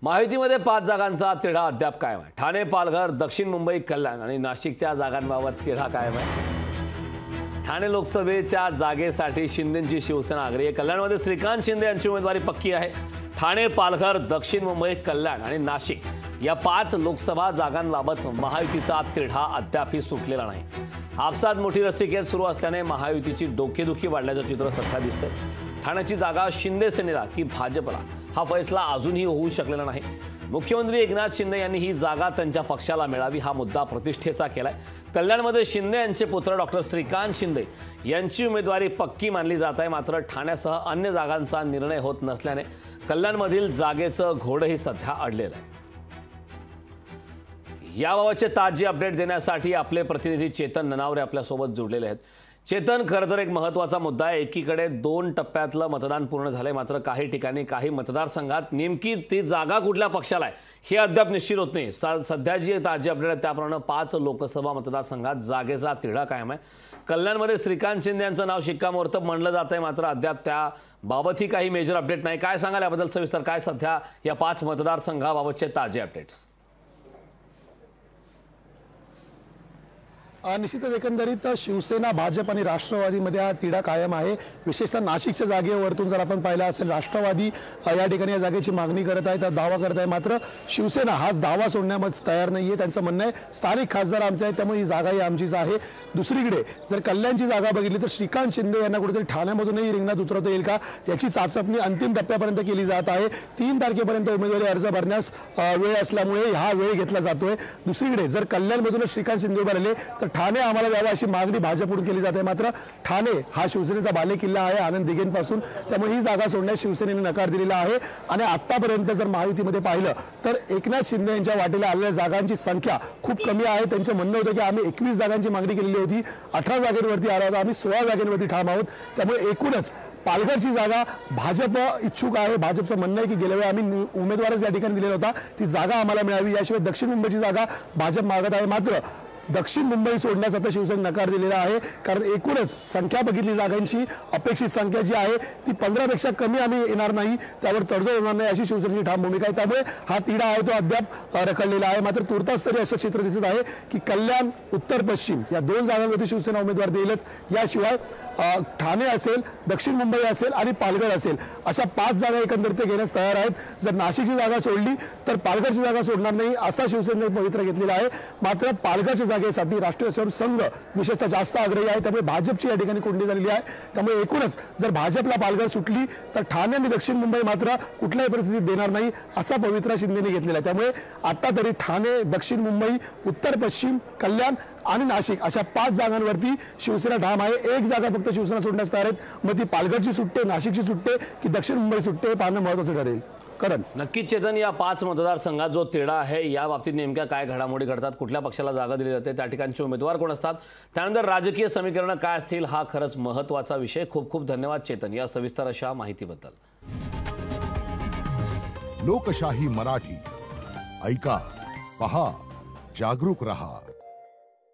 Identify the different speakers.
Speaker 1: महायुतीमध्ये 5 जागांचा तिढा अद्याप कायम आहे। ठाणे, पालघर, दक्षिण मुंबई, कल्याण आणि नाशिकच्या जागांबाबत तिढा कायम आहे। ठाणे लोकसभेच्या जागेसाठी शिंदेंची शिवसेना आग्रही आहे। कल्याणमध्ये श्रीकांत शिंदे यांची उमेदवारी पक्की आहे। ठाणे, पालघर, दक्षिण मुंबई, कल्याण आणि नाशिक या 5 लोकसभा जागांबाबत महायुतीचा तिढा अद्यापही सुटलेला नाही। आपसात मोठी रस्सीखेच सुरू असल्याने महायुतीची डोकेदुखी वाढल्याचं चित्र सध्या दिसतंय। ठाण्याची जागा शिंदे सेनेला की भाजपला हा फैसला अजूनही होऊ शकलेला नाही। मुख्यमंत्री एकनाथ शिंदे यांनी ही जागा त्यांच्या पक्षाला मिळावी हा मुद्दा प्रतिष्ठेचा केलाय। कल्याणमध्ये शिंदे यांचे पुत्र डॉक्टर श्रीकांत शिंदे यांची उमेदवारी पक्की मानली जात आहे। मात्र ठाण्यासह अन्य जागांचा निर्णय होत नसल्याने कल्याणमधील जागेचं घोडही सध्या अडलेलं आहे। याबाबतचे ताजे अपडेट देण्यासाठी आपले प्रतिनिधी चेतन ननावरे आपल्यासोबत जोडलेले आहेत। चेतन, खरं तर एक महत्त्वाचा मुद्दा आहे। एकीकडे 2 टप्प्यातलं मतदान पूर्ण झालंय, मात्र काही ठिकाणी काही मतदारसंघात नेमकी ती जागा कुठल्या पक्षाला आहे हे अद्याप निश्चित होत नाही। सध्या जी ताजी अपडेट आहे त्याप्रमाणे 5 लोकसभा मतदारसंघात जागेचा तिढा कायम आहे। कल्याणमध्ये श्रीकांत शिंदे यांचं नाव शिक्कामोर्तब मानलं जात आहे, मात्र अद्याप त्याबाबतही काही मेजर अपडेट नाही। काय सांगाल याबद्दल सविस्तर? काय सध्या या 5 मतदारसंघाबाबतचे ताजे अपडेट्स?
Speaker 2: निश्चितच एकंदरीत शिवसेना, भाजप आणि राष्ट्रवादीमध्ये हा तिढा कायम आहे। विशेषतः नाशिकच्या जागेवरतून जर आपण पाहिलं असेल, राष्ट्रवादी या ठिकाणी या जागेची मागणी करत आहे, दावा करत आहे, मात्र शिवसेना हाच दावा सोडण्यामध्ये तयार नाहीये। त्यांचं म्हणणं आहे स्थानिक खासदार आमचे आहेत, त्यामुळे ही जागाही आमचीच आहे। दुसरीकडे जर कल्याणची जागा बघितली तर श्रीकांत शिंदे यांना कुठेतरी ठाण्यामधूनही रिंगणात उतरवता येईल का याची चाचपणी अंतिम टप्प्यापर्यंत केली जात आहे। 3 तारखेपर्यंत उमेदवारी अर्ज भरण्यास वेळ असल्यामुळे हा वेळ घेतला जातोय। दुसरीकडे जर कल्याणमधूनच श्रीकांत शिंदे उभे राहिले तर ठाणे आम्हाला द्यावा अशी मागणी भाजपकडून केली जाते, मात्र ठाणे हा शिवसेनेचा बालेकिल्ला आहे आनंद दिघेंपासून, त्यामुळे ही जागा सोडण्यास शिवसेनेने नकार दिलेला आहे। आणि आतापर्यंत जर महायुतीमध्ये पाहिलं तर एकनाथ शिंदे यांच्या वाटेला आलेल्या जागांची संख्या खूप कमी आहे। त्यांचं म्हणणं होतं की आम्ही 21 जागांची मागणी केलेली होती, 18 जागेवरती आलो आहोत, आम्ही 16 जागेवरती ठाम आहोत। त्यामुळे एकूणच पालघरची जागा भाजप इच्छुक आहे। भाजपचं म्हणणं आहे की गेल्या वेळी आम्ही उमेदवारच या ठिकाणी दिलेला होता, ती जागा आम्हाला मिळावी। याशिवाय दक्षिण मुंबईची जागा भाजप मागत आहे, मात्र दक्षिण मुंबई सोडण्यास आता शिवसेना नकार दिलेला आहे, कारण एकूणच संख्या बघितली जागांची अपेक्षित संख्या जी आहे ती 15 पेक्षा कमी आम्ही येणार नाही, त्यावर तडजोड होणार नाही अशी शिवसेनेची ठाम भूमिका आहे। त्यामुळे हा तिढा आहे तो अद्याप रखडलेला आहे। मात्र तुर्तास तरी असं चित्र दिसत आहे की कल्याण, उत्तर पश्चिम या 2 जागांवरती शिवसेना उमेदवार देईलच। याशिवाय ठाणे असेल, दक्षिण मुंबई असेल आणि पालघर असेल अशा 5 जागा एकंदरीत घेण्यास तयार आहेत। जर नाशिकची जागा सोडली तर पालघरची जागा सोडणार नाही असा शिवसेनेने पवित्रा घेतलेला आहे। मात्र पालघरच्या जागेसाठी राष्ट्रीय स्वयंसेवक संघ विशेषतः जास्त आग्रही आहे, त्यामुळे भाजपची या ठिकाणी कोंडी झालेली आहे। त्यामुळे एकूणच जर भाजपला पालघर सुटली तर ठाणे आणि दक्षिण मुंबई मात्र कुठल्याही परिस्थितीत देणार नाही असा पवित्रा शिंदेने घेतलेला आहे। त्यामुळे आता तरी ठाणे, दक्षिण मुंबई, उत्तर पश्चिम, कल्याण आणि नाशिक अशा 5 जागांवरती शिवसेना ठाम आहे। 1 जागा फक्त शिवसेना सोडण्यास तयार आहेत, मग ती पालघरची सुटते, नाशिकची सुटते की दक्षिण मुंबई सुटते पाहणं महत्त्वाचं ठरेल। करण,
Speaker 1: नक्कीच चेतन, या 5 मतदारसंघात जो तिढा आहे या बाबतीत नेमक्या काय घडामोडी घडतात, कुठल्या पक्षाला जागा दिली जाते, त्या ठिकाणचे उमेदवार कोण असतात, त्यानंतर राजकीय समीकरणं काय असतील, हा खरंच महत्त्वाचा विषय। खूप खूप धन्यवाद चेतन या सविस्तर अशा माहितीबद्दल।
Speaker 3: लोकशाही मराठी ऐका, पहा, जागरूक रहा।